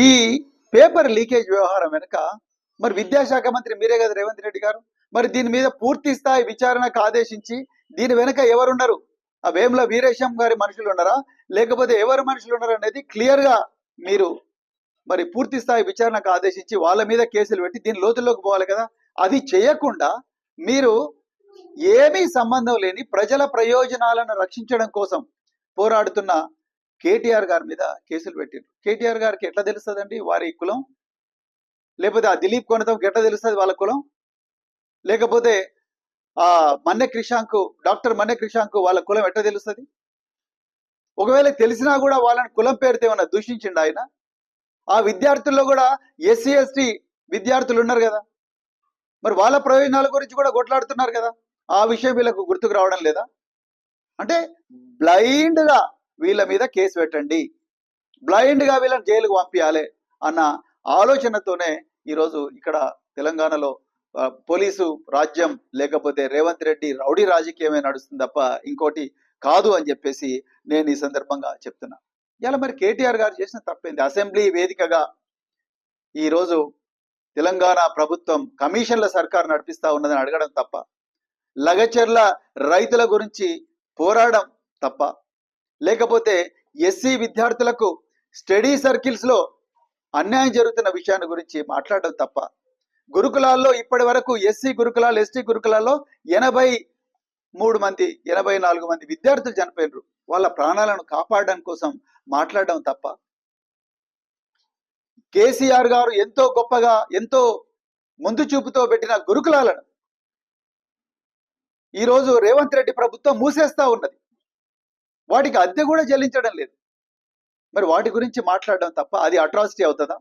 ఈ paper leakage వ్యవహారం వెనుక మరి విద్యాశాఖ మంత్రి మీరే కదా రేవంత్ రెడ్డి గారు. మరి దీని మీద పూర్తి స్థాయి విచారణకు ఆదేశించి దీని వెనుక ఎవరున్నారు, ఆ వేముల వీరేశం గారి మనుషులు ఉన్నారా లేకపోతే ఎవరు మనుషులు ఉన్నారా అనేది క్లియర్ గా మీరు మరి పూర్తి స్థాయి విచారణకు ఆదేశించి వాళ్ళ మీద కేసులు పెట్టి దీని లోతుల్లోకి పోవాలి కదా. అది చేయకుండా మీరు ఏమీ సంబంధం లేని ప్రజల ప్రయోజనాలను రక్షించడం కోసం పోరాడుతున్న కేటీఆర్ గారి మీద కేసులు పెట్టారు. కేటీఆర్ గారికి ఎట్లా తెలుస్తుందండి వారి కులం? లేకపోతే ఆ దిలీప్ కొనతంకి ఎట్లా తెలుస్తుంది వాళ్ళ కులం? లేకపోతే ఆ మన్నె క్రిషాంక్, డాక్టర్ మన్నె క్రిషాంక్ వాళ్ళ కులం ఎట్లా తెలుస్తుంది? ఒకవేళ తెలిసినా కూడా వాళ్ళని కులం పేరుతో ఏమన్నా దూషించిండు ఆయన? ఆ విద్యార్థుల్లో కూడా ఎస్సీ ఎస్టీ విద్యార్థులు ఉన్నారు కదా, మరి వాళ్ళ ప్రయోజనాల గురించి కూడా కొట్లాడుతున్నారు కదా. ఆ విషయం వీళ్ళకు గుర్తుకు రావడం లేదా? అంటే బ్లైండ్ గా వీళ్ళ మీద కేసు పెట్టండి, బ్లైండ్ గా వీళ్ళని జైలుకు పంపించాలి అన్న ఆలోచనతోనే ఈరోజు ఇక్కడ తెలంగాణలో పోలీసు రాజ్యం లేకపోతే రేవంత్ రెడ్డి రౌడీ రాజకీయమే నడుస్తుంది తప్ప ఇంకోటి కాదు అని చెప్పేసి నేను ఈ సందర్భంగా చెప్తున్నా. ఇలా మరి కేటీఆర్ గారు చేసిన తప్పేంది? అసెంబ్లీ వేదికగా ఈరోజు తెలంగాణ ప్రభుత్వం కమిషన్ల సర్కారు నడిపిస్తా ఉన్నదని అడగడం తప్ప, లగచర్ల రైతుల గురించి పోరాడడం తప్ప, లేకపోతే ఎస్సీ విద్యార్థులకు స్టడీ సర్కిల్స్ లో అన్యాయం జరుగుతున్న విషయాన్ని గురించి మాట్లాడడం తప్ప, గురుకులాల్లో ఇప్పటి వరకు ఎస్సీ గురుకులాలు ఎస్టీ గురుకులాల్లో 84 మంది విద్యార్థులు చనిపోయినారు. వాళ్ళ ప్రాణాలను కాపాడడం కోసం మాట్లాడడం తప్ప, కేసీఆర్ గారు ఎంతో గొప్పగా ఎంతో ముందు చూపుతో పెట్టిన గురుకులాలను ఈరోజు రేవంత్ రెడ్డి ప్రభుత్వం మూసేస్తా ఉన్నది. వాటికి అద్దె కూడా చెల్లించడం లేదు. మరి వాటి గురించి మాట్లాడడం తప్ప అది అట్రాసిటీ అవుతుందా?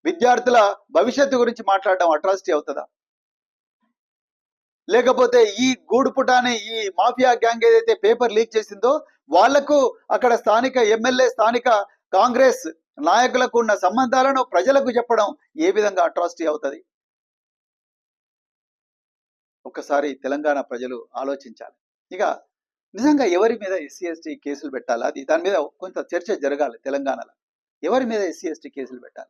విద్యార్థుల భవిష్యత్తు గురించి మాట్లాడడం అట్రాసిటీ అవుతుందా? లేకపోతే ఈ గూడుపుటాని ఈ మాఫియా గ్యాంగ్ ఏదైతే పేపర్ లీక్ చేసిందో వాళ్లకు అక్కడ స్థానిక ఎమ్మెల్యే స్థానిక కాంగ్రెస్ నాయకులకు ఉన్న సంబంధాలను ప్రజలకు చెప్పడం ఏ విధంగా అట్రాసిటీ అవుతుంది? ఒక్కసారి తెలంగాణ ప్రజలు ఆలోచించాలి. ఇక నిజంగా ఎవరి మీద ఎస్సీ ఎస్టీ కేసులు పెట్టాలి, అది దాని మీద కొంత చర్చ జరగాలి. తెలంగాణలో ఎవరి మీద ఎస్సీ ఎస్టీ కేసులు పెట్టాలి?